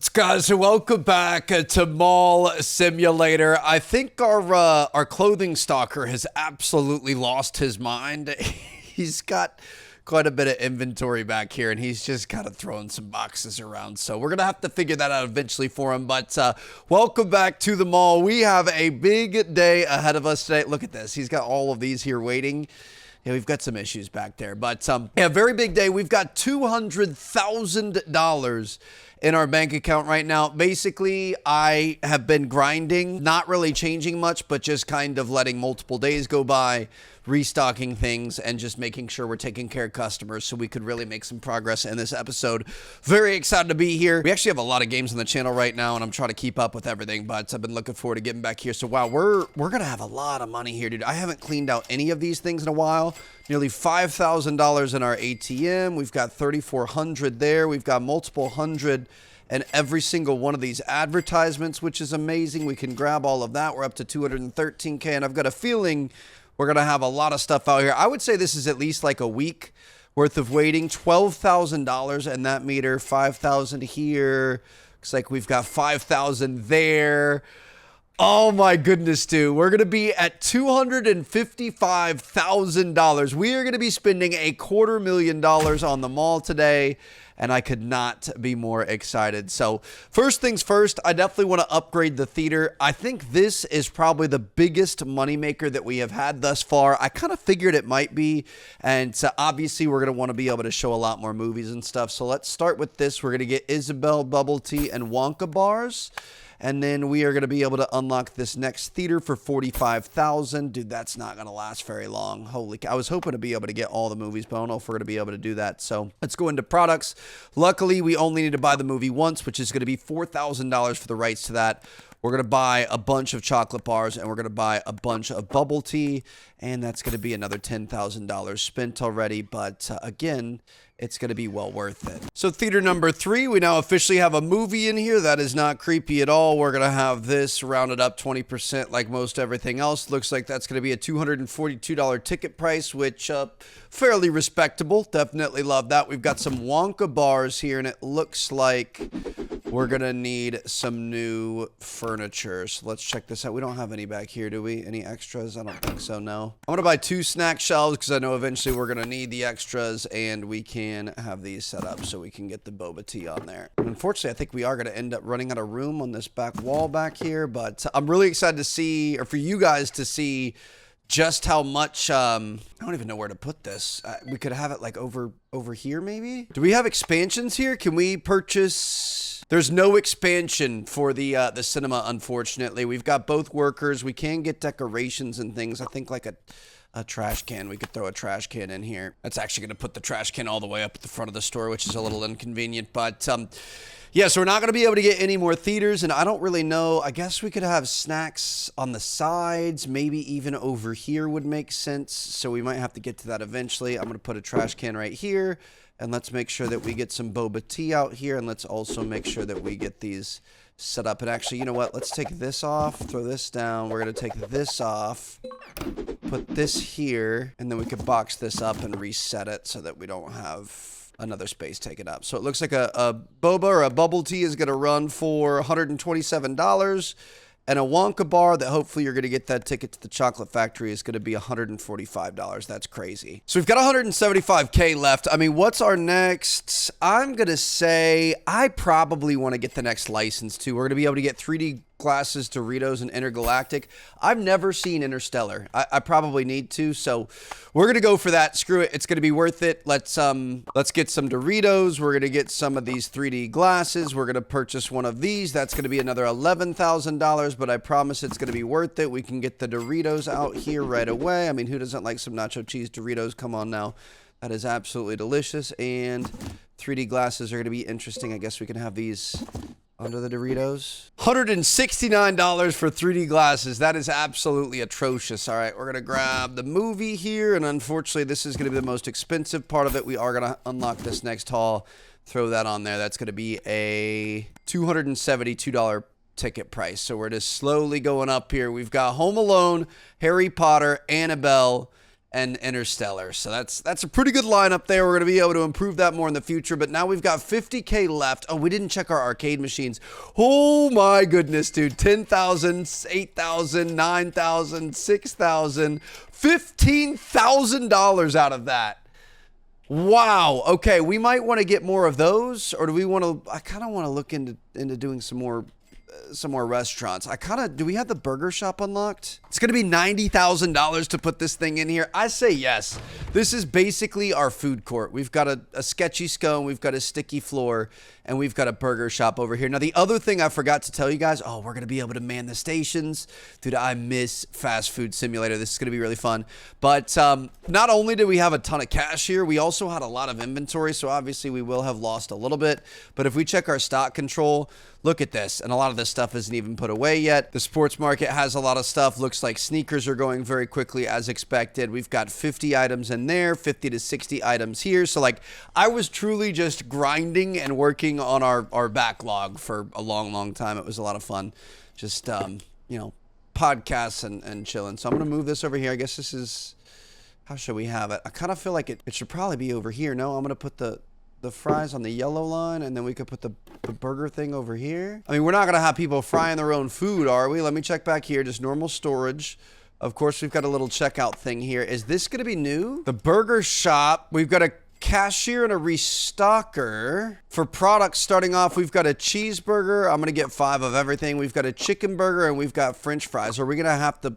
What's guys, so welcome back to Mall Simulator. I think our clothing stalker has absolutely lost his mind. He's got quite a bit of inventory back here, and he's just kind of throwing some boxes around. So we're going to have to figure that out eventually for him. But welcome back to the mall. We have a big day ahead of us today. Look at this. He's got all of these here waiting. Yeah, we've got some issues back there. But yeah, very big day. We've got $200,000 in our bank account right now. Basically, I have been grinding, not really changing much, but just kind of letting multiple days go by, restocking things, and just making sure we're taking care of customers so we could really make some progress in this episode. Very excited to be here. We actually have a lot of games on the channel right now, and I'm trying to keep up with everything, but I've been looking forward to getting back here. So wow, we're gonna have a lot of money here, dude. I haven't cleaned out any of these things in a while. Nearly $5,000 in our ATM. We've got 3,400 there. We've got multiple hundred and every single one of these advertisements, which is amazing. We can grab all of that. We're up to 213K, and I've got a feeling we're going to have a lot of stuff out here. I would say this is at least like a week worth of waiting. $12,000 in that meter, 5,000 here. Looks like we've got 5,000 there. Oh my goodness, dude. We're going to be at $255,000. We are going to be spending $250,000 on the mall today, and I could not be more excited. So first things first, I definitely want to upgrade the theater. I think this is probably the biggest moneymaker that we have had thus far. I kind of figured it might be, and so obviously we're going to want to be able to show a lot more movies and stuff. So let's start with this. We're going to get Isabel Bubble Tea and Wonka bars. And then we are going to be able to unlock this next theater for $45,000. Dude, that's not going to last very long. Holy cow. I was hoping to be able to get all the movies, but I don't know if we're going to be able to do that. So let's go into products. Luckily, we only need to buy the movie once, which is going to be $4,000 for the rights to that. We're going to buy a bunch of chocolate bars, and we're going to buy a bunch of bubble tea, and that's going to be another $10,000 spent already. But again, it's going to be well worth it. So theater number 3, we now officially have a movie in here. That is not creepy at all. We're going to have this rounded up 20% like most everything else. Looks like that's going to be a $242 ticket price, which fairly respectable. Definitely love that. We've got some Wonka bars here, and it looks like we're going to need some new furniture. So let's check this out. We don't have any back here, do we? Any extras? I don't think so, no. I'm going to buy 2 snack shelves because I know eventually we're going to need the extras, and we can have these set up so we can get the boba tea on there. And unfortunately, I think we are going to end up running out of room on this back wall back here, but I'm really excited to see, or for you guys to see, just how much, I don't even know where to put this. We could have it like over here maybe? Do we have expansions here? Can we purchase? There's no expansion for the cinema, unfortunately. We've got both workers. We can get decorations and things. I think like a trash can. We could throw a trash can in here. That's actually going to put the trash can all the way up at the front of the store, which is a little inconvenient. But yeah, so we're not going to be able to get any more theaters, and I don't really know. I guess we could have snacks on the sides. Maybe even over here would make sense. So we might have to get to that eventually. I'm going to put a trash can right here, and let's make sure that we get some boba tea out here, and let's also make sure that we get these set up. And actually, you know what? Let's take this off, throw this down. We're going to take this off, put this here, and then we could box this up and reset it so that we don't have another space taken up. So it looks like a boba or a bubble tea is going to run for $127, and a Wonka bar that hopefully you're going to get that ticket to the chocolate factory is going to be $145. That's crazy. So we've got $175K left. I mean, what's our next? I'm going to say I probably want to get the next license too. We're going to be able to get 3D glasses, Doritos, and Intergalactic. I've never seen Interstellar. I probably need to, so we're gonna go for that. Screw it, it's gonna be worth it. Let's get some Doritos. We're gonna get some of these 3D glasses. We're gonna purchase one of these. That's gonna be another $11,000, but I promise it's gonna be worth it. We can get the Doritos out here right away. I mean, who doesn't like some nacho cheese Doritos? Come on now. That is absolutely delicious, and 3D glasses are gonna be interesting. I guess we can have these under the Doritos. $169 for 3D glasses. That is absolutely atrocious. All right, we're going to grab the movie here, and unfortunately, this is going to be the most expensive part of it. We are going to unlock this next haul, throw that on there. That's going to be a $272 ticket price. So we're just slowly going up here. We've got Home Alone, Harry Potter, Annabelle, and Interstellar. So that's a pretty good lineup there. We're going to be able to improve that more in the future. But now we've got 50K left. Oh, we didn't check our arcade machines. Oh my goodness, dude. 10,000, 8,000, 9,000, 6,000, $15,000 out of that. Wow. Okay, we might want to get more of those, or do we want to? I kind of want to look into doing some more restaurants. Do we have the burger shop unlocked? It's going to be $90,000 to put this thing in here. I say yes. This is basically our food court. We've got a sketchy scone, we've got a sticky floor, and we've got a burger shop over here. Now, the other thing I forgot to tell you guys, we're going to be able to man the stations. Dude, I miss Fast Food Simulator. This is going to be really fun. But not only did we have a ton of cash here, we also had a lot of inventory, so obviously we will have lost a little bit. But if we check our stock control, look at this. And a lot of this stuff isn't even put away yet. The sports market has a lot of stuff. Looks like sneakers are going very quickly as expected. We've got 50 items in there, 50 to 60 items here. So like I was truly just grinding and working on our backlog for a long time. It was a lot of fun. Just, podcasts and chilling. So I'm going to move this over here. I guess this is, how should we have it? I kind of feel like it should probably be over here. No, I'm going to put the fries on the yellow line, and then we could put the burger thing over here. I mean, we're not going to have people frying their own food, are we? Let me check back here. Just normal storage. Of course, we've got a little checkout thing here. Is this going to be new? The burger shop. We've got a cashier and a restocker. For products, starting off, we've got a cheeseburger. I'm going to get 5 of everything. We've got a chicken burger, and we've got French fries. Are we going to have to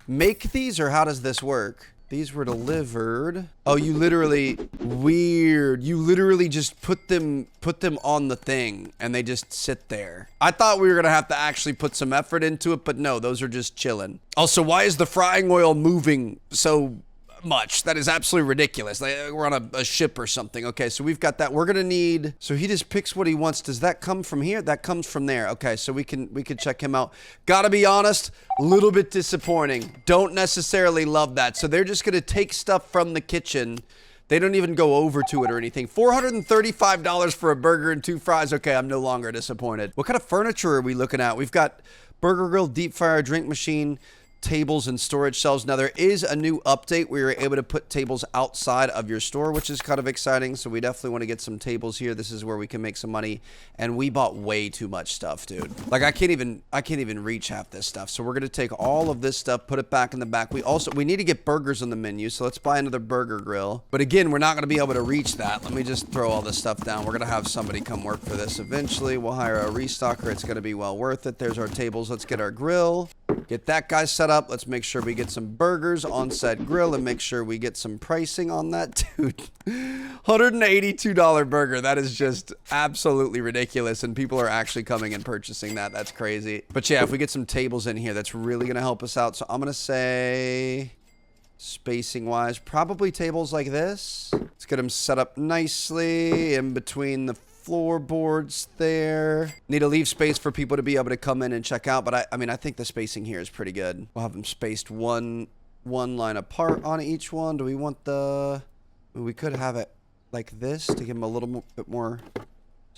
make these, or how does this work? These were delivered. Oh, you literally, weird. You literally just put them on the thing and they just sit there. I thought we were gonna have to actually put some effort into it, but no, those are just chilling. Also, why is the frying oil moving so much? That is absolutely ridiculous. Like we're on a ship or something. Okay, so we've got that. We're gonna need, so he just picks what he wants. Does that come from here? That comes from there. Okay, so we can check him out. Gotta be honest, a little bit disappointing. Don't necessarily love that. So they're just gonna take stuff from the kitchen. They don't even go over to it or anything. $435 for a burger and 2 fries. Okay, I'm no longer disappointed. What kind of furniture are we looking at? We've got burger grill, deep fryer, drink machine, tables and storage shelves. Now there is a new update where you're able to put tables outside of your store, which is kind of exciting. So we definitely want to get some tables here. This is where we can make some money. And we bought way too much stuff, dude. Like I can't even reach half this stuff. So we're going to take all of this stuff, put it back in the back. We need to get burgers on the menu. So let's buy another burger grill. But again, we're not going to be able to reach that. Let me just throw all this stuff down. We're going to have somebody come work for this eventually. We'll hire a restocker. It's going to be well worth it. There's our tables. Let's get our grill. Get that guy set up. Let's make sure we get some burgers on said grill and make sure we get some pricing on that. Dude, $182 burger. That is just absolutely ridiculous. And people are actually coming and purchasing that. That's crazy. But yeah, if we get some tables in here, that's really going to help us out. So I'm going to say, spacing wise, probably tables like this. Let's get them set up nicely in between the floorboards there. Need to leave space for people to be able to come in and check out, but I mean I think the spacing here is pretty good. We'll have them spaced one line apart on each one. Do we want we could have it like this to give them a little bit more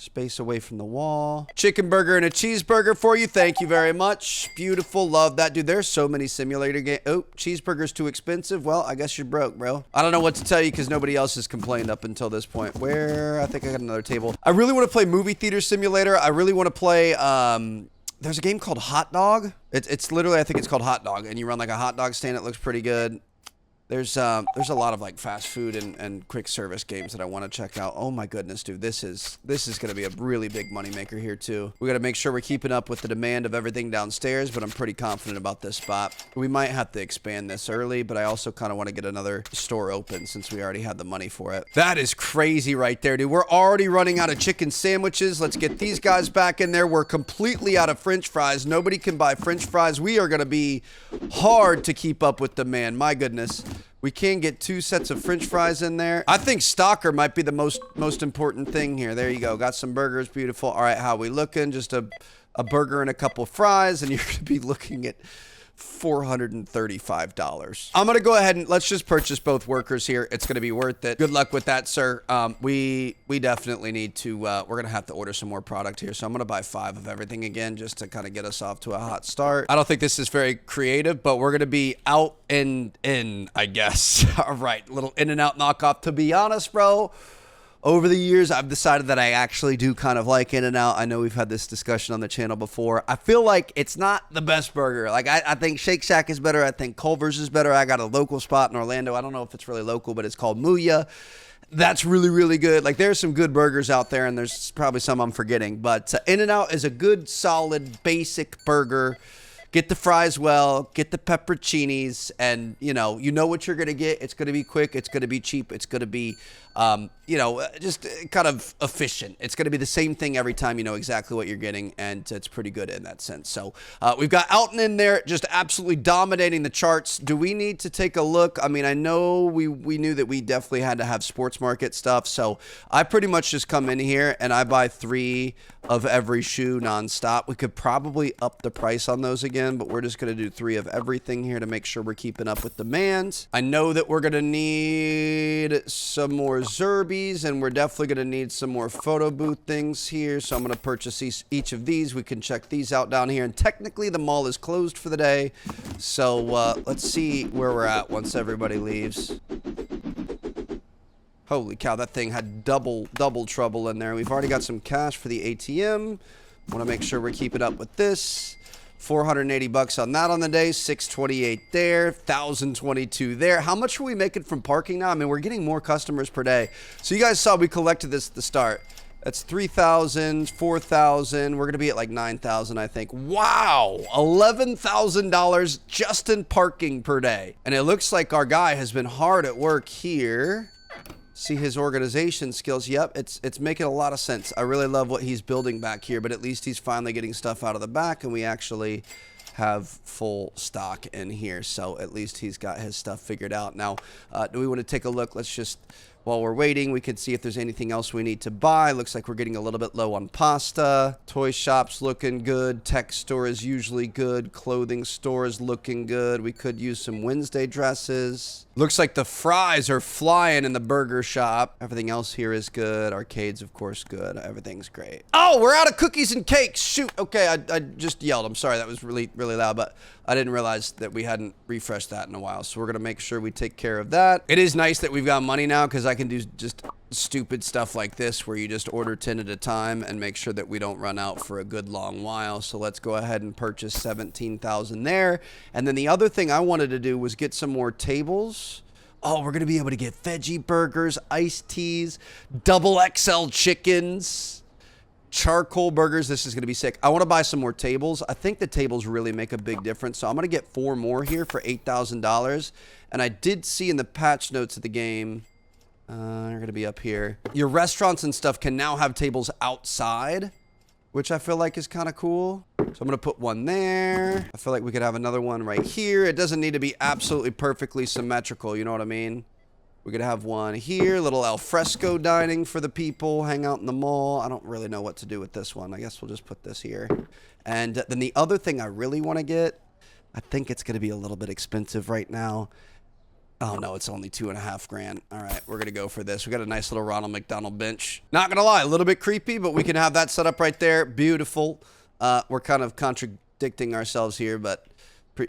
space away from the wall. Chicken burger and a cheeseburger for you. Thank you very much. Beautiful. Love that. Dude, there's so many simulator games. Oh, cheeseburger's too expensive. Well, I guess you're broke, bro. I don't know what to tell you because nobody else has complained up until this point. I think I got another table. I really want to play movie theater simulator. I really want to play, there's a game called Hot Dog. It's literally, I think it's called Hot Dog, and you run like a hot dog stand. It looks pretty good. There's a lot of like fast food and quick service games that I want to check out. Oh my goodness, dude, this is going to be a really big moneymaker here too. We got to make sure we're keeping up with the demand of everything downstairs, but I'm pretty confident about this spot. We might have to expand this early, but I also kind of want to get another store open since we already had the money for it. That is crazy right there, dude. We're already running out of chicken sandwiches. Let's get these guys back in there. We're completely out of French fries. Nobody can buy French fries. We are going to be hard to keep up with demand. My goodness. We can get 2 sets of French fries in there. I think stocker might be the most important thing here. There you go. Got some burgers. Beautiful. All right, how we looking? Just a burger and a couple fries, and you're going to be looking at $435. I'm going to go ahead and let's just purchase both workers here. It's going to be worth it. Good luck with that, sir. We definitely need to, we're going to have to order some more product here. So I'm going to buy 5 of everything again, just to kind of get us off to a hot start. I don't think this is very creative, but we're going to be out and in, I guess. All right. Little In-N-Out knockoff. To be honest, bro, over the years, I've decided that I actually do kind of like In-N-Out. I know we've had this discussion on the channel before. I feel like it's not the best burger. Like, I think Shake Shack is better. I think Culver's is better. I got a local spot in Orlando. I don't know if it's really local, but it's called Muya. That's really, really good. Like, there's some good burgers out there, and there's probably some I'm forgetting. But In-N-Out is a good, solid, basic burger. Get the fries well, get the pepperoncinis, and, you know what you're going to get. It's going to be quick. It's going to be cheap. It's going to be, just kind of efficient. It's going to be the same thing every time. You know exactly what you're getting, and it's pretty good in that sense. So we've got Alton in there just absolutely dominating the charts. Do we need to take a look? I mean, I know we knew that we definitely had to have sports market stuff, so I pretty much just come in here and I buy 3 of every shoe nonstop. We could probably up the price on those again, but we're just going to do 3 of everything here to make sure we're keeping up with demand. I know that we're going to need some more Zerbies, and we're definitely going to need some more photo booth things here, so I'm going to purchase each of these. We can check these out down here, and technically the mall is closed for the day, so let's see where we're at once everybody leaves. Holy cow, that thing had double trouble in there. We've already got some cash for the ATM. Want to make sure we're keeping up with this. 480 bucks on that on the day, 628 there, 1,022 there. How much are we making from parking now? I mean, we're getting more customers per day. So you guys saw we collected this at the start. That's 3,000, 4,000. We're going to be at like 9,000, I think. Wow, $11,000 just in parking per day. And it looks like our guy has been hard at work here. See his organization skills. Yep, it's making a lot of sense. I really love what he's building back here, but at least he's finally getting stuff out of the back, and we actually have full stock in here. So at least he's got his stuff figured out. Now, do we want to take a look? Let's just, while we're waiting, we can see if there's anything else we need to buy. Looks like we're getting a little bit low on pasta. Toy shop's looking good. Tech store is usually good. Clothing store is looking good. We could use some Wednesday dresses. Looks like the fries are flying in the burger shop. Everything else here is good. Arcades, of course, good. Everything's great. Oh, we're out of cookies and cakes. Shoot. Okay, I just yelled. I'm sorry. That was really, really loud, but I didn't realize that we hadn't refreshed that in a while. So we're going to make sure we take care of that. It is nice that we've got money now because I can do just stupid stuff like this where you just order 10 at a time and make sure that we don't run out for a good long while. So let's go ahead and purchase 17,000 there. And then the other thing I wanted to do was get some more tables. Oh, we're going to be able to get veggie burgers, iced teas, double XL chickens, charcoal burgers. This is going to be sick. I want to buy some more tables. I think the tables really make a big difference. So I'm going to get 4 more here for $8,000. And I did see in the patch notes of the game, they're going to be up here. Your restaurants and stuff can now have tables outside, which I feel like is kind of cool. So I'm going to put one there. I feel like we could have another one right here. It doesn't need to be absolutely perfectly symmetrical. You know what I mean? We could have one here, little al fresco dining for the people, hang out in the mall. I don't really know what to do with this one. I guess we'll just put this here. And then the other thing I really want to get, I think it's going to be a little bit expensive right now. Oh, no, it's only $2.5 grand. All right, we're going to go for this. We got a nice little Ronald McDonald bench. Not going to lie, a little bit creepy, but we can have that set up right there. Beautiful. We're kind of contradicting ourselves here, but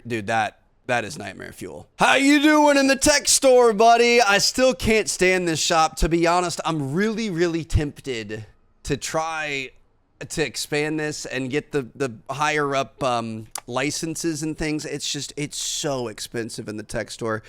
dude, that is nightmare fuel. How you doing in the tech store, buddy? I still can't stand this shop. To be honest, I'm really, really tempted to try to expand this and get the higher up licenses and things. It's so expensive in the tech store.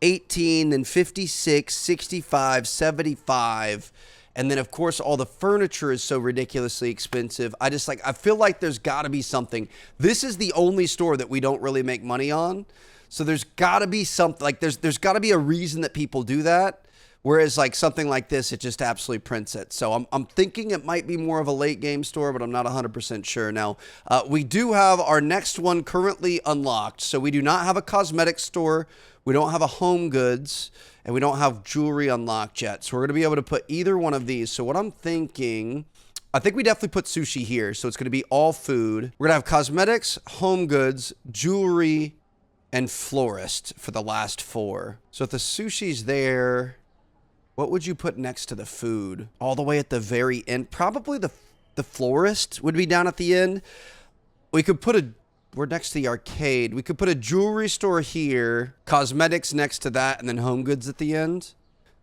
18, then 56, 65, 75. And then, of course, all the furniture is so ridiculously expensive. I feel like there's got to be something. This is the only store that we don't really make money on. So there's got to be something, like there's got to be a reason that people do that. Whereas like something like this, it just absolutely prints it. So I'm thinking it might be more of a late game store, but I'm not 100% sure. Now, we do have our next one currently unlocked. So we do not have a cosmetics store. We don't have a home goods, and we don't have jewelry unlocked yet. So we're going to be able to put either one of these. So what I'm thinking, I think we definitely put sushi here. So it's going to be all food. We're going to have cosmetics, home goods, jewelry, and florist for the last 4. So if the sushi's there, what would you put next to the food? All the way at the very end? Probably the florist would be down at the end. We could put we're next to the arcade. We could put a jewelry store here, cosmetics next to that, and then home goods at the end.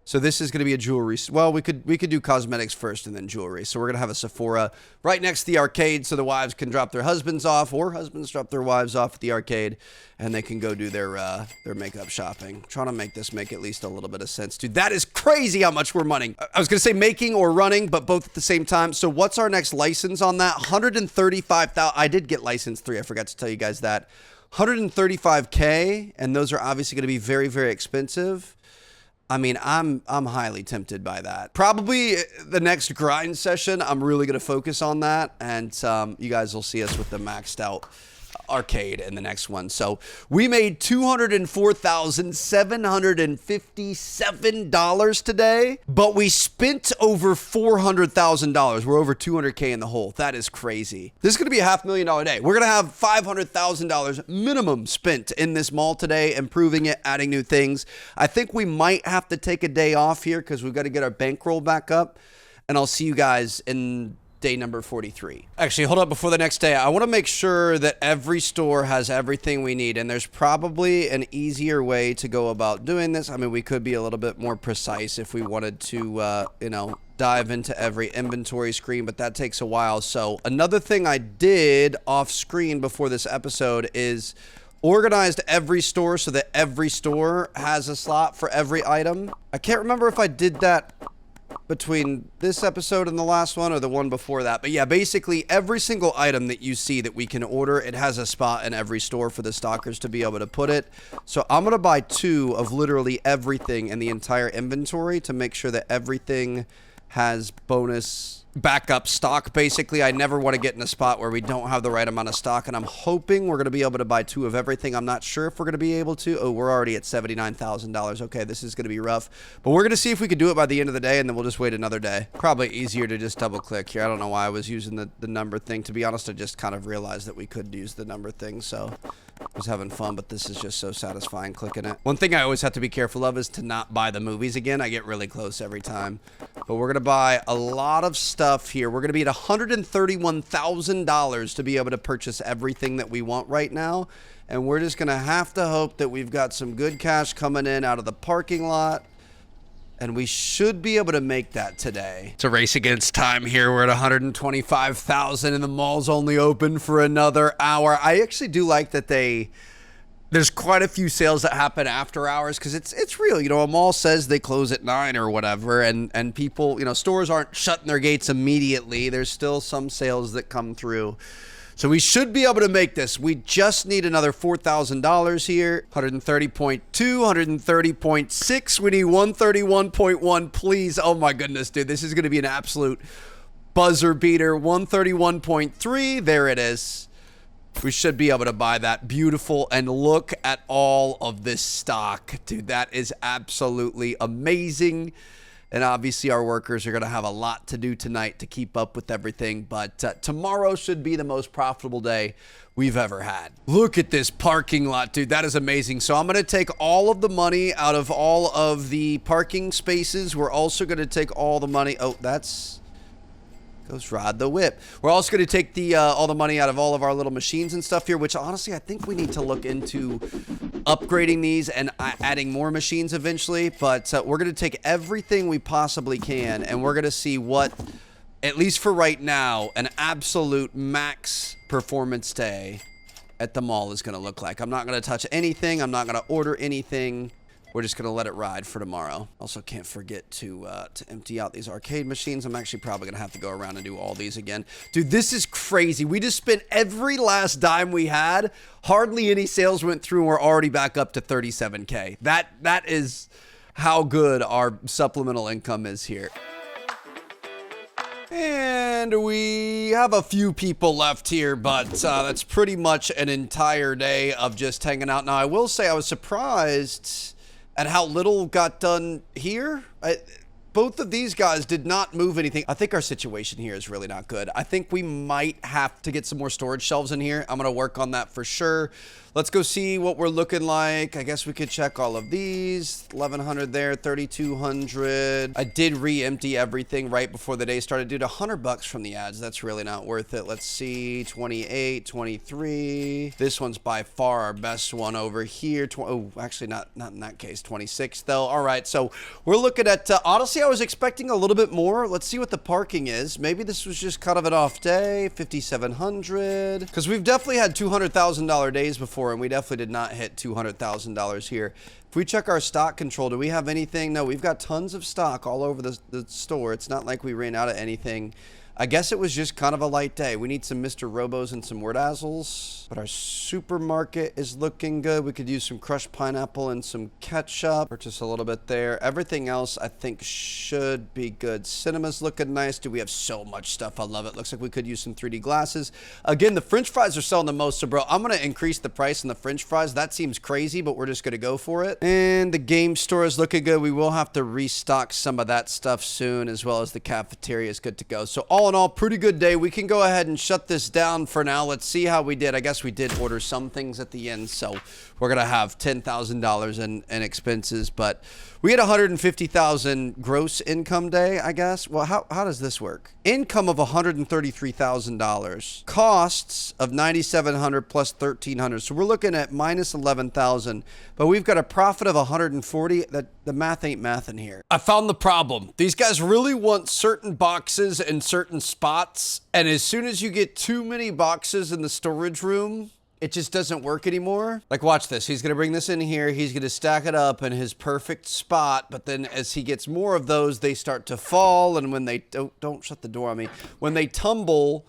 So this is going to be a jewelry. Well, we could do cosmetics first and then jewelry. So we're going to have a Sephora right next to the arcade so the wives can drop their husbands off, or husbands drop their wives off at the arcade, and they can go do their makeup shopping. I'm trying to make this make at least a little bit of sense, dude. That is crazy how much we're money. I was going to say making or running, but both at the same time. So what's our next license on that? 135,000. I did get license 3. I forgot to tell you guys that. 135K, and those are obviously going to be very, very expensive. I mean, I'm highly tempted by that. Probably the next grind session, I'm really going to focus on that. And you guys will see us with the maxed out arcade in the next one. So we made $204,757 today, but we spent over $400,000. We're over 200K in the hole. That is crazy. This is going to be a $500,000 day. We're going to have $500,000 minimum spent in this mall today, improving it, adding new things. I think we might have to take a day off here because we've got to get our bankroll back up, and I'll see you guys in day number 43. Actually, hold up before the next day. I want to make sure that every store has everything we need, and there's probably an easier way to go about doing this. I mean, we could be a little bit more precise if we wanted to, dive into every inventory screen, but that takes a while. So another thing I did off screen before this episode is organized every store so that every store has a slot for every item. I can't remember if I did that between this episode and the last one or the one before that. But yeah, basically every single item that you see that we can order, it has a spot in every store for the stockers to be able to put it. So I'm going to buy 2 of literally everything in the entire inventory to make sure that everything has bonus backup stock. Basically, I never want to get in a spot where we don't have the right amount of stock, and I'm hoping we're going to be able to buy 2 of everything. I'm not sure if we're going to be able to. Oh, we're already at $79,000. Okay, this is going to be rough, but we're going to see if we can do it by the end of the day, and then we'll just wait another day. Probably easier to just double click here. I don't know why I was using the number thing. To be honest, I just kind of realized that we could use the number thing, so I was having fun, but this is just so satisfying clicking it. One thing I always have to be careful of is to not buy the movies again. I get really close every time, but we're going to buy a lot of stuff here. We're going to be at $131,000 to be able to purchase everything that we want right now, and we're just going to have to hope that we've got some good cash coming in out of the parking lot, and we should be able to make that today. It's a race against time here. We're at 125,000 and the mall's only open for another hour. I actually do like that there's quite a few sales that happen after hours, because it's real. You know, a mall says they close at 9 or whatever, and people, stores aren't shutting their gates immediately. There's still some sales that come through. So we should be able to make this. We just need another $4,000 here. 130.2, 130.6. We need 131.1, please. Oh my goodness, dude. This is going to be an absolute buzzer beater. 131.3. There it is. We should be able to buy that. Beautiful. And look at all of this stock. Dude, that is absolutely amazing. And obviously our workers are going to have a lot to do tonight to keep up with everything. But tomorrow should be the most profitable day we've ever had. Look at this parking lot, dude. That is amazing. So I'm going to take all of the money out of all of the parking spaces. We're also going to take all the money. Oh, that's... Goes Rod the Whip. We're also going to take the all the money out of all of our little machines and stuff here, which honestly I think we need to look into upgrading these and adding more machines eventually. But we're going to take everything we possibly can, and we're going to see what, at least for right now, an absolute max performance day at the mall is going to look like. I'm not going to touch anything. I'm not going to order anything. We're just going to let it ride for tomorrow. Also, can't forget to empty out these arcade machines. I'm actually probably going to have to go around and do all these again. Dude, this is crazy. We just spent every last dime we had. Hardly any sales went through, and we're already back up to 37K. That is how good our supplemental income is here. And we have a few people left here, but that's pretty much an entire day of just hanging out. Now, I will say I was surprised at how little got done here. both of these guys did not move anything. I think our situation here is really not good. I think we might have to get some more storage shelves in here. I'm going to work on that for sure. Let's go see what we're looking like. I guess we could check all of these. 1,100 there, 3,200. I did re-empty everything right before the day started. Dude, $100 from the ads. That's really not worth it. Let's see. 28, 23. This one's by far our best one over here. Oh, actually not in that case. 26 though. All right, so we're looking at, honestly, I was expecting a little bit more. Let's see what the parking is. Maybe this was just kind of an off day. 5,700. Because we've definitely had $200,000 days before, and we definitely did not hit $200,000 here. If we check our stock control, do we have anything? No, we've got tons of stock all over the store. It's not like we ran out of anything. I guess it was just kind of a light day. We need some Mr. Robos and some Word-Dazzles. But our supermarket is looking good. We could use some crushed pineapple and some ketchup. Purchase a little bit there. Everything else, I think, should be good. Cinema's looking nice. Dude, we have so much stuff. I love it. Looks like we could use some 3D glasses. Again, the French fries are selling the most. So, bro, I'm going to increase the price on the French fries. That seems crazy, but we're just going to go for it. And the game store is looking good. We will have to restock some of that stuff soon, as well as the cafeteria is good to go. So, all in all, pretty good day. We can go ahead and shut this down for now. Let's see how we did. I guess we did order some things at the end, so we're gonna have $10,000 in expenses, but we had 150,000 gross income day, I guess. Well, how does this work? Income of $133,000, costs of 9,700 plus 1,300. So we're looking at minus 11,000, but we've got a profit of 140. That the math ain't mathin' here. I found the problem. These guys really want certain boxes in certain spots, and as soon as you get too many boxes in the storage room, it just doesn't work anymore. Like, watch this. He's going to bring this in here. He's going to stack it up in his perfect spot. But then as he gets more of those, they start to fall. And when they don't shut the door on me, when they tumble,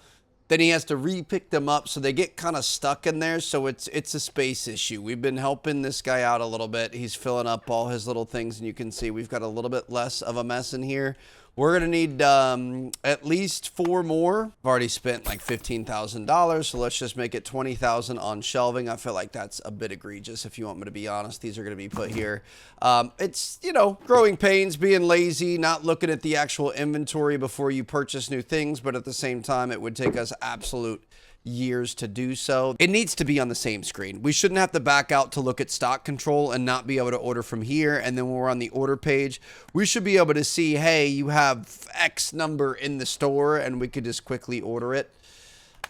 then he has to re-pick them up. So they get kind of stuck in there. So it's a space issue. We've been helping this guy out a little bit. He's filling up all his little things. And you can see we've got a little bit less of a mess in here. We're going to need at least 4 more. I've already spent like $15,000, so let's just make it $20,000 on shelving. I feel like that's a bit egregious, if you want me to be honest. These are going to be put here. It's, you know, growing pains, being lazy, not looking at the actual inventory before you purchase new things, but at the same time, it would take us absolute years to do so. It needs to be on the same screen. We shouldn't have to back out to look at stock control and not be able to order from here. And then when we're on the order page, we should be able to see, hey, you have X number in the store, and we could just quickly order it.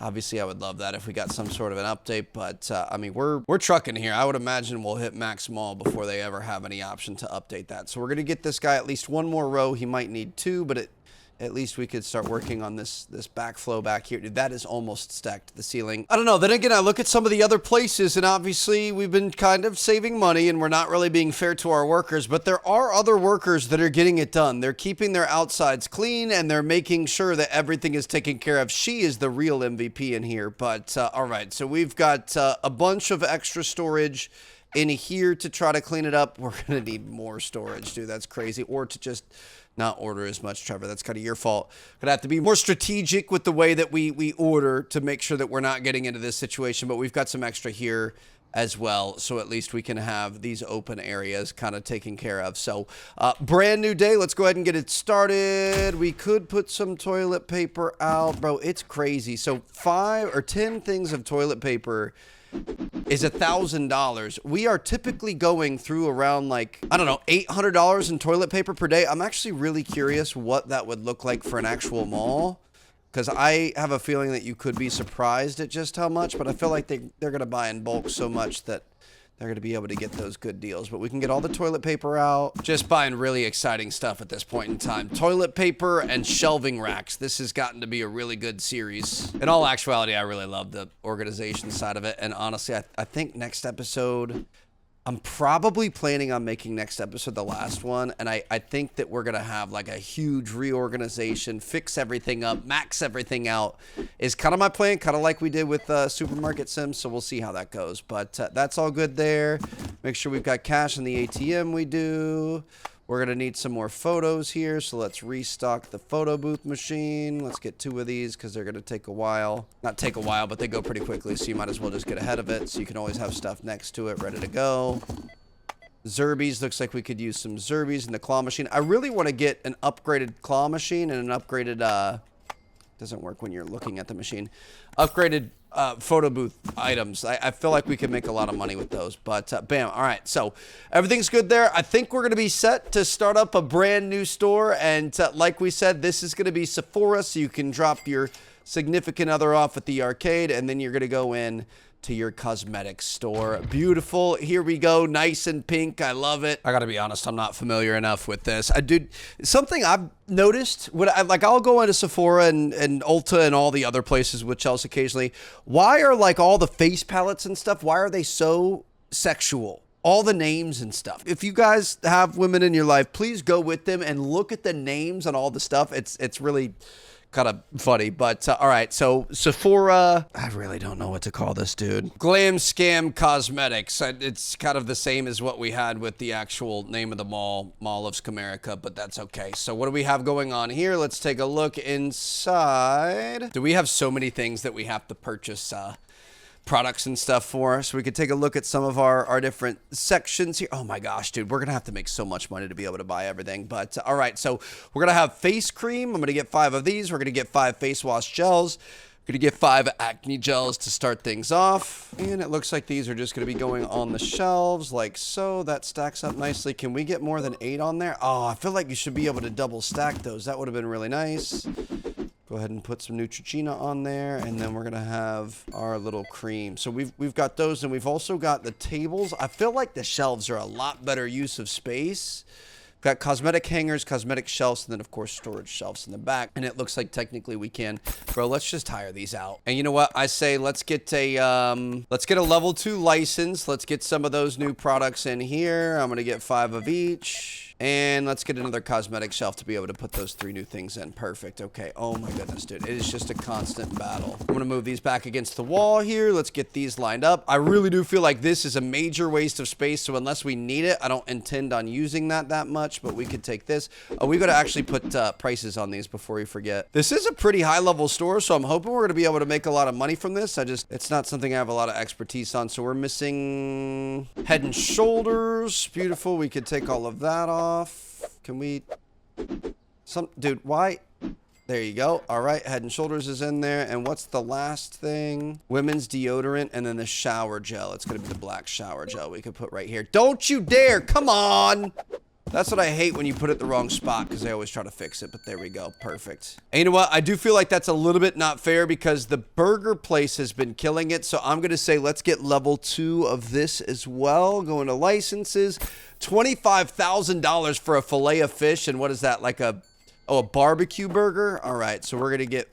Obviously, I would love that if we got some sort of an update, but I mean, we're trucking here. I would imagine we'll hit max mall before they ever have any option to update that. So we're going to get this guy at least 1 more row. He might need 2, but at least we could start working on this backflow back here. Dude, that is almost stacked to the ceiling. I don't know. Then again, I look at some of the other places, and obviously we've been kind of saving money, and we're not really being fair to our workers, but there are other workers that are getting it done. They're keeping their outsides clean, and they're making sure that everything is taken care of. She is the real MVP in here. But all right, so we've got a bunch of extra storage in here to try to clean it up. We're going to need more storage, dude. That's crazy. Or to just not order as much, Trevor. That's kind of your fault. Gonna have to be more strategic with the way that we order to make sure that we're not getting into this situation. But we've got some extra here as well, so at least we can have these open areas kind of taken care of. So brand new day. Let's go ahead and get it started. We could put some toilet paper out. Bro, it's crazy. So 5 or 10 things of toilet paper is $1,000. We are typically going through around, like, I don't know, $800 in toilet paper per day. I'm actually really curious what that would look like for an actual mall, because I have a feeling that you could be surprised at just how much, but I feel like they're going to buy in bulk so much that they're going to be able to get those good deals. But we can get all the toilet paper out. Just buying really exciting stuff at this point in time. Toilet paper and shelving racks. This has gotten to be a really good series. In all actuality, I really love the organization side of it. And honestly, I think next episode, I'm probably planning on making next episode the last one. And I think that we're going to have like a huge reorganization, fix everything up, max everything out is kind of my plan, kind of like we did with Supermarket Sims. So we'll see how that goes. But that's all good there. Make sure we've got cash in the ATM we do. We're going to need some more photos here, so let's restock the photo booth machine. Let's get 2 of these because they're going to take a while. Not take a while, but they go pretty quickly, so you might as well just get ahead of it, so you can always have stuff next to it ready to go. Zerbies, looks like we could use some Zerbies in the claw machine. I really want to get an upgraded claw machine and an upgraded, doesn't work when you're looking at the machine. Upgraded photo booth items. I feel like we could make a lot of money with those, but bam. All right, so everything's good there. I think we're going to be set to start up a brand new store, and like we said, this is going to be Sephora, so you can drop your significant other off at the arcade, and then you're going to go in to your cosmetics store. Beautiful. Here we go. Nice and pink. I love it. I gotta be honest, I'm not familiar enough with this. Something I've noticed when I'll go into Sephora and Ulta and all the other places with Chelsea occasionally. Why are like all the face palettes and stuff, why are they so sexual? All the names and stuff. If you guys have women in your life, please go with them and look at the names on all the stuff. It's really kind of funny, but all right. So Sephora, I really don't know what to call this, dude. Glam Scam Cosmetics. It's kind of the same as what we had with the actual name of the mall of Scamerica, but that's okay. So what do we have going on here? Let's take a look inside. Do we have so many things that we have to purchase products and stuff for? So we could take a look at some of our different sections here. Oh my gosh, dude, we're gonna have to make so much money to be able to buy everything. But all right, so we're gonna have face cream. I'm gonna get 5 of these. We're gonna get 5 face wash gels. We're gonna get 5 acne gels to start things off. And it looks like these are just gonna be going on the shelves like so. That stacks up nicely. Can we get more than 8 on there? Oh, I feel like you should be able to double stack those. That would have been really nice. Go ahead and put some Neutrogena on there, and then we're gonna have our little cream. So we've got those, and we've also got the tables. I feel like the shelves are a lot better use of space. We've got cosmetic hangers, cosmetic shelves, and then of course storage shelves in the back. And it looks like technically we can, bro. Let's just hire these out. And you know what? I say let's get a level 2 license. Let's get some of those new products in here. I'm gonna get 5 of each. And let's get another cosmetic shelf to be able to put those 3 new things in. Perfect. Okay. Oh my goodness, dude. It is just a constant battle. I'm going to move these back against the wall here. Let's get these lined up. I really do feel like this is a major waste of space. So unless we need it, I don't intend on using that much, but we could take this. Oh, we got to actually put prices on these before we forget. This is a pretty high level store, so I'm hoping we're going to be able to make a lot of money from this. It's not something I have a lot of expertise on. So we're missing Head and Shoulders. Beautiful. We could take all of that off. Can we dude, why? There you go. All right, Head and Shoulders is in there. And what's the last thing? Women's deodorant, and then the shower gel. It's gonna be the black shower gel we could put right here. Don't you dare! Come on! That's what I hate when you put it the wrong spot, because they always try to fix it, but there we go. Perfect. And you know what? I do feel like that's a little bit not fair, because the burger place has been killing it. So I'm going to say let's get level 2 of this as well. Going to licenses. $25,000 for a fillet of fish. And what is that? Like a barbecue burger? All right. So we're going to get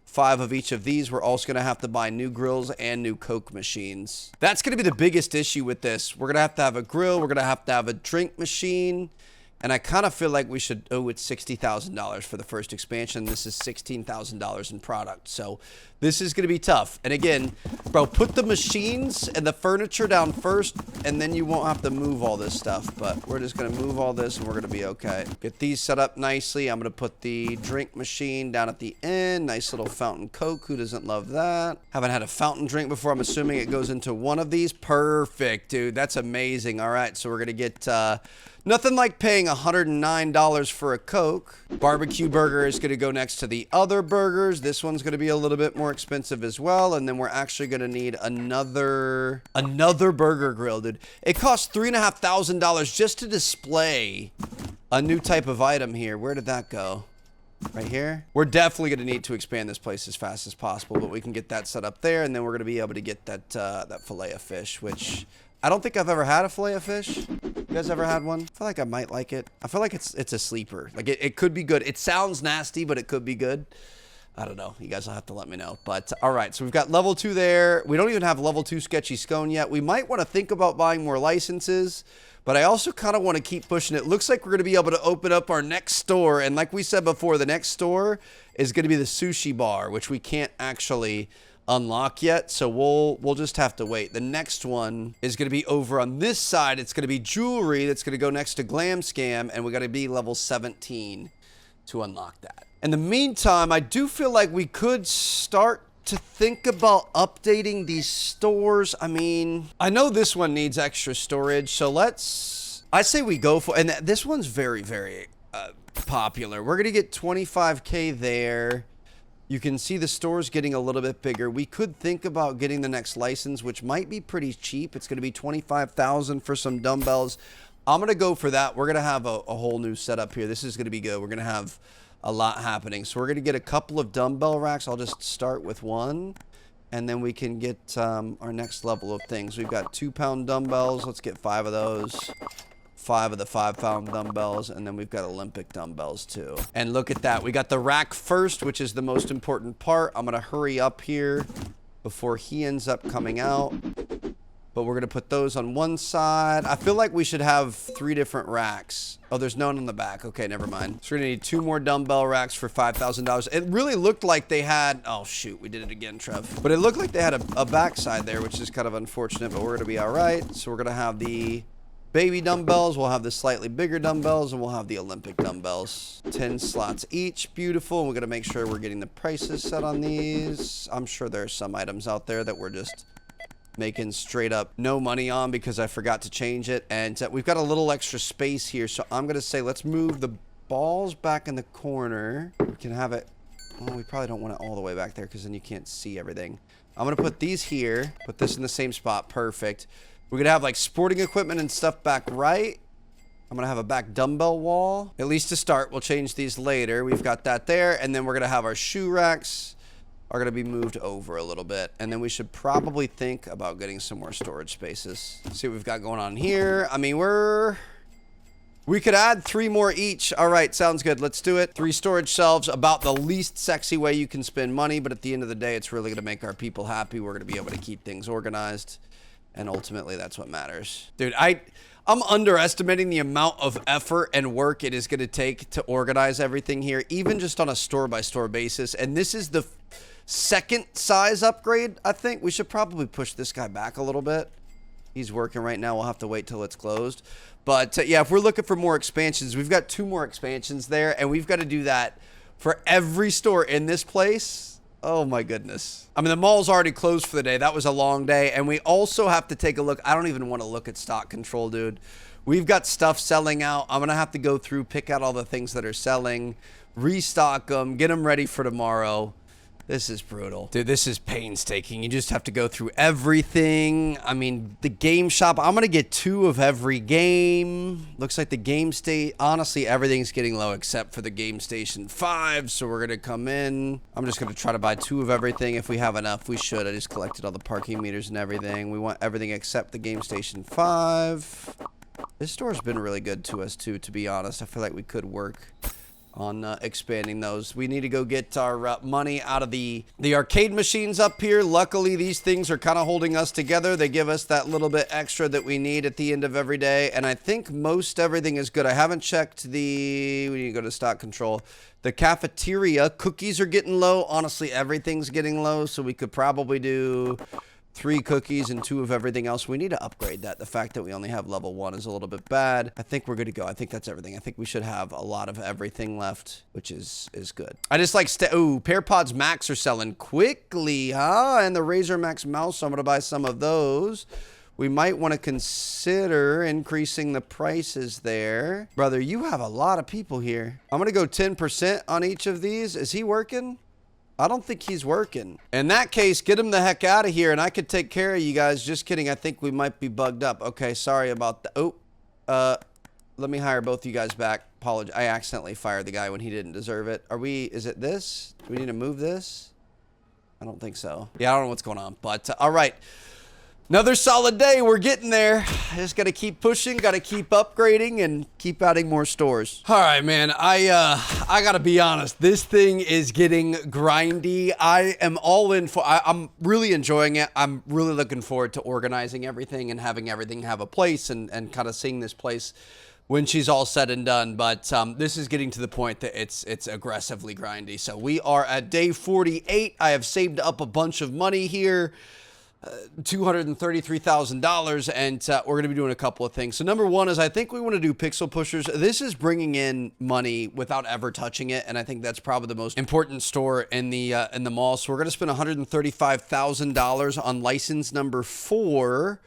5 of each of these. We're also going to have to buy new grills and new Coke machines. That's going to be the biggest issue with this. We're going to have a grill. We're going to have a drink machine. And I kind of feel like we should, it's $60,000 for the first expansion. This is $16,000 in product. So this is going to be tough. And again, bro, put the machines and the furniture down first, and then you won't have to move all this stuff. But we're just going to move all this, and we're going to be okay. Get these set up nicely. I'm going to put the drink machine down at the end. Nice little fountain Coke. Who doesn't love that? Haven't had a fountain drink before. I'm assuming it goes into one of these. Perfect, dude. That's amazing. All right, so we're going to get... nothing like paying $109 for a Coke. Barbecue burger is going to go next to the other burgers. This one's going to be a little bit more expensive as well. And then we're actually going to need another burger grill, dude. It costs $3,500 just to display a new type of item here. Where did that go? Right here. We're definitely going to need to expand this place as fast as possible, but we can get that set up there. And then we're going to be able to get that fillet of fish, which... I don't think I've ever had a fillet of fish. You guys ever had one? I feel like I might like it. I feel like it's a sleeper. Like it could be good. It sounds nasty, but it could be good. I don't know. You guys will have to let me know. But all right, so we've got level 2 there. We don't even have level 2 sketchy scone yet. We might want to think about buying more licenses, but I also kind of want to keep pushing it. Looks like we're going to be able to open up our next store. And like we said before, the next store is going to be the sushi bar, which we can't actually unlock yet, so we'll just have to wait. The next one is going to be over on this side. It's going to be jewelry that's going to go next to Glam Scam, and we got to be level 17 to unlock that. In the meantime, I do feel like we could start to think about updating these stores. I mean, I know this one needs extra storage, so let's I say we go for, and this one's very, very popular. We're going to get 25K there. You can see the store's getting a little bit bigger. We could think about getting the next license, which might be pretty cheap. It's going to be 25,000 for some dumbbells. I'm going to go for that. We're going to have a whole new setup here. This is going to be good. We're going to have a lot happening. So we're going to get a couple of dumbbell racks. I'll just start with one, and then we can get our next level of things. We've got 2-pound dumbbells. Let's get 5 of those. 5 of the 5-pound dumbbells, and then we've got Olympic dumbbells too. And look at that. We got the rack first, which is the most important part. I'm going to hurry up here before he ends up coming out. But we're going to put those on one side. I feel like we should have 3 different racks. Oh, there's none on the back. Okay, never mind. So we're going to need 2 more dumbbell racks for $5,000. It really looked like they had... Oh, shoot. We did it again, Trev. But it looked like they had a backside there, which is kind of unfortunate, but we're going to be all right. So we're going to have the baby dumbbells. We'll have the slightly bigger dumbbells, and we'll have the Olympic dumbbells. 10 slots each. Beautiful. And we're going to make sure we're getting the prices set on these. I'm sure there's some items out there that we're just making straight up no money on because I forgot to change it. And we've got a little extra space here, so I'm going to say let's move the balls back in the corner. We can have it... Well, we probably don't want it all the way back there because then you can't see everything. I'm going to put these here. Put this in the same spot. Perfect. We're going to have like sporting equipment and stuff back right. I'm going to have a back dumbbell wall. At least to start. We'll change these later. We've got that there. And then we're going to have our shoe racks are going to be moved over a little bit. And then we should probably think about getting some more storage spaces. See what we've got going on here. I mean, we could add 3 more each. All right, sounds good. Let's do it. 3 storage shelves, about the least sexy way you can spend money. But at the end of the day, it's really going to make our people happy. We're going to be able to keep things organized. And ultimately, that's what matters. Dude, I'm underestimating the amount of effort and work it is going to take to organize everything here, even just on a store-by-store basis. And this is the second size upgrade. I think we should probably push this guy back a little bit. He's working right now. We'll have to wait till it's closed. But yeah, if we're looking for more expansions, we've got 2 more expansions there, and we've got to do that for every store in this place. Oh my goodness. I mean, the mall's already closed for the day. That was a long day. And we also have to take a look. I don't even want to look at stock control, dude. We've got stuff selling out. I'm going to have to go through, pick out all the things that are selling, restock them, get them ready for tomorrow. This is brutal. Dude, this is painstaking. You just have to go through everything. I mean, the game shop, I'm going to get 2 of every game. Looks like the game state, honestly, everything's getting low except for the game station 5. So we're going to come in. I'm just going to try to buy 2 of everything if we have enough. We should. I just collected all the parking meters and everything. We want everything except the game station 5. This store's been really good to us, too, to be honest. I feel like we could work on expanding those. We need to go get our money out of the arcade machines up here. Luckily, these things are kind of holding us together. They give us that little bit extra that we need at the end of every day. And I think most everything is good. I haven't checked we need to go to stock control. The cafeteria, cookies are getting low. Honestly, everything's getting low. So we could probably do 3 cookies and 2 of everything else. We need to upgrade that. The fact that we only have level 1 is a little bit bad. I think we're good to go. I think that's everything. I think we should have a lot of everything left, which is good. I just like, PearPods Max are selling quickly, huh? And the Razer Max mouse, so I'm going to buy some of those. We might want to consider increasing the prices there. Brother, you have a lot of people here. I'm going to go 10% on each of these. Is he working? I don't think he's working. In that case, get him the heck out of here, and I could take care of you guys. Just kidding. I think we might be bugged up. Okay, sorry about that. Oh, let me hire both you guys back. Apologize. I accidentally fired the guy when he didn't deserve it. Is it this? Do we need to move this? I don't think so. Yeah, I don't know what's going on, but all right. Another solid day. We're getting there. Just got to keep pushing, got to keep upgrading, and keep adding more stores. All right, man. I got to be honest. This thing is getting grindy. I am all in for I'm really enjoying it. I'm really looking forward to organizing everything and having everything have a place and kind of seeing this place when she's all said and done. But this is getting to the point that it's aggressively grindy. So we are at day 48. I have saved up a bunch of money here. $233,000, and we're going to be doing a couple of things. So number 1 is I think we want to do pixel pushers. This is bringing in money without ever touching it, and I think that's probably the most important store in the mall. So we're going to spend $135,000 on license number 4.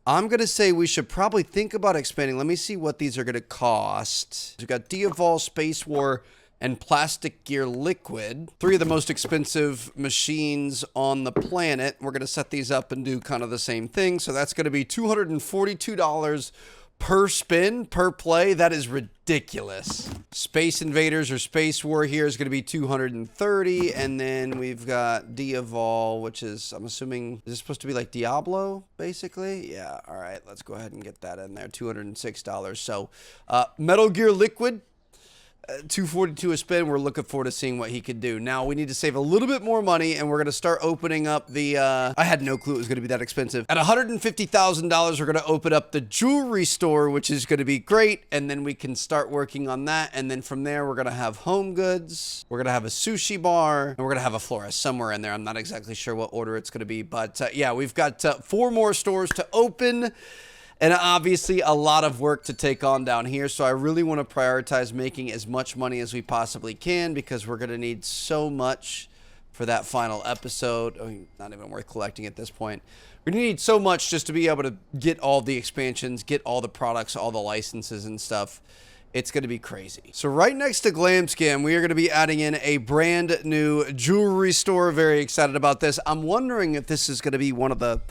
I'm going to say we should probably think about expanding. Let me see what these are going to cost. We've got Diavol, Space War, and Plastic Gear Liquid. 3 of the most expensive machines on the planet. We're going to set these up and do kind of the same thing. So that's going to be $242 per spin, per play. That is ridiculous. Space Invaders or Space War here is going to be $230. And then we've got Diavol, which is, I'm assuming, is this supposed to be like Diablo, basically? Yeah, all right, let's go ahead and get that in there, $206. So Metal Gear Liquid, $242 a spin. We're looking forward to seeing what he could do. Now we need to save a little bit more money, and we're going to start opening up the I had no clue it was going to be that expensive. At $150,000, we're going to open up the jewelry store, which is going to be great, and then we can start working on that. And then from there, we're going to have home goods, we're going to have a sushi bar, and we're going to have a florist somewhere in there. I'm not exactly sure what order it's going to be, but yeah, we've got 4 more stores to open. And obviously a lot of work to take on down here. So I really want to prioritize making as much money as we possibly can, because we're going to need so much for that final episode. Oh, not even worth collecting at this point. We're going to need so much just to be able to get all the expansions, get all the products, all the licenses and stuff. It's going to be crazy. So right next to Glam Scam, we are going to be adding in a brand new jewelry store. Very excited about this. I'm wondering if this is going to be one of the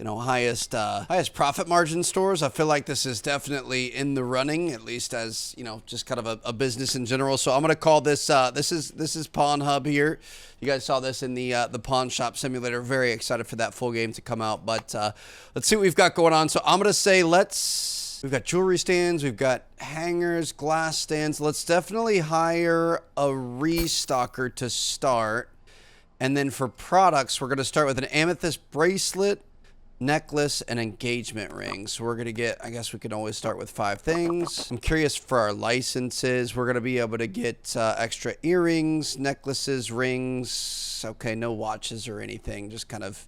highest profit margin stores. I feel like this is definitely in the running, at least as, just kind of a business in general. So I'm going to call this, this is Pawn Hub here. You guys saw this in the Pawn Shop Simulator. Very excited for that full game to come out. But let's see what we've got going on. So I'm going to say we've got jewelry stands, we've got hangers, glass stands. Let's definitely hire a restocker to start. And then for products, we're going to start with an amethyst bracelet, necklace, and engagement ring. So we're going to get, I guess we can always start with 5 things. I'm curious for our licenses. We're going to be able to get extra earrings, necklaces, rings. Okay, no watches or anything. Just kind of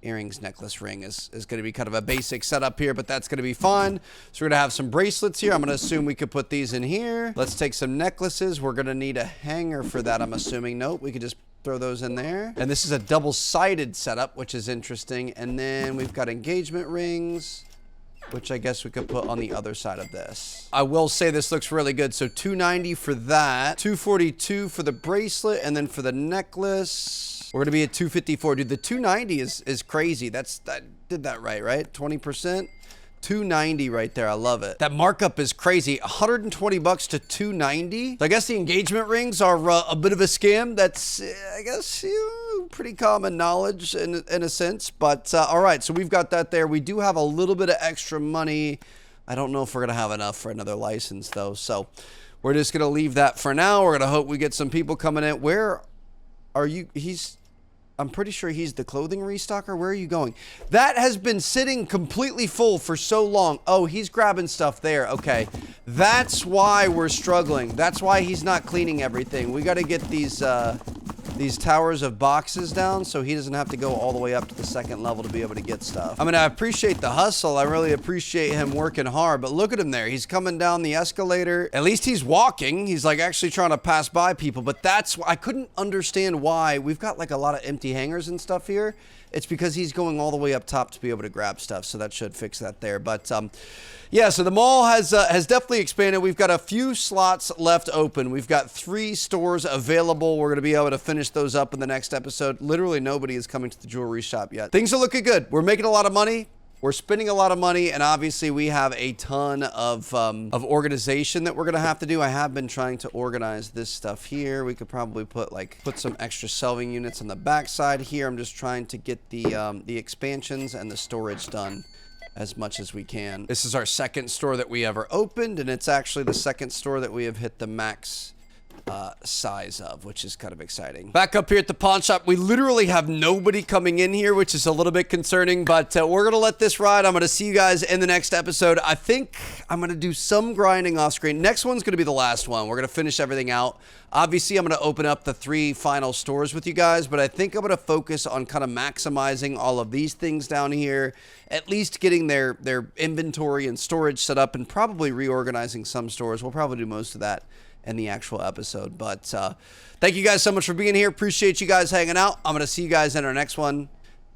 earrings, necklace, ring is going to be kind of a basic setup here, but that's going to be fun. So we're going to have some bracelets here. I'm going to assume we could put these in here. Let's take some necklaces. We're going to need a hanger for that, I'm assuming. Nope, we could just throw those in there. And this is a double-sided setup, which is interesting. And then we've got engagement rings, which I guess we could put on the other side of this. I will say this looks really good. So $290 for that, $242 for the bracelet, and then for the necklace, we're gonna be at $254. Dude, the $290 is crazy. I did that right? 20%. $290 right there. I love it. That markup is crazy. $120 to $290. So I guess the engagement rings are a bit of a scam. That's, I guess, pretty common knowledge in a sense. But all right, so we've got that there. We do have a little bit of extra money. I don't know if we're gonna have enough for another license though. So we're just gonna leave that for now. We're gonna hope we get some people coming in. Where are you? I'm pretty sure he's the clothing restocker. Where are you going? That has been sitting completely full for so long. Oh, he's grabbing stuff there. Okay. That's why we're struggling. That's why he's not cleaning everything. We got to get these towers of boxes down so he doesn't have to go all the way up to the 2nd level to be able to get stuff. I mean, I appreciate the hustle. I really appreciate him working hard, but look at him there. He's coming down the escalator. At least he's walking. He's like actually trying to pass by people, but I couldn't understand why. We've got like a lot of empty hangers and stuff here. It's because he's going all the way up top to be able to grab stuff, so that should fix that there. But yeah, so the mall has definitely expanded. We've got a few slots left open. We've got 3 stores available. We're going to be able to finish those up in the next episode. Literally nobody is coming to the jewelry shop yet. Things are looking good. We're making a lot of money. We're spending a lot of money, and obviously we have a ton of organization that we're gonna have to do. I have been trying to organize this stuff here. We could probably put some extra shelving units on the back side here. I'm just trying to get the expansions and the storage done as much as we can. This is our 2nd store that we ever opened, and it's actually the 2nd store that we have hit the max size of, which is kind of exciting. Back up here at the pawn shop, we literally have nobody coming in here, which is a little bit concerning, but we're gonna let this ride. I'm gonna see you guys in the next episode. I think I'm gonna do some grinding off screen. Next one's gonna be the last one. We're gonna finish everything out. Obviously, I'm gonna open up the 3 final stores with you guys, but I think I'm gonna focus on kind of maximizing all of these things down here, at least getting their inventory and storage set up, and probably reorganizing some stores. We'll probably do most of that in the actual episode. But thank you guys so much for being here. Appreciate you guys hanging out. I'm going to see you guys in our next one,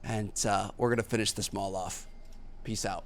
and we're going to finish this mall off. Peace out.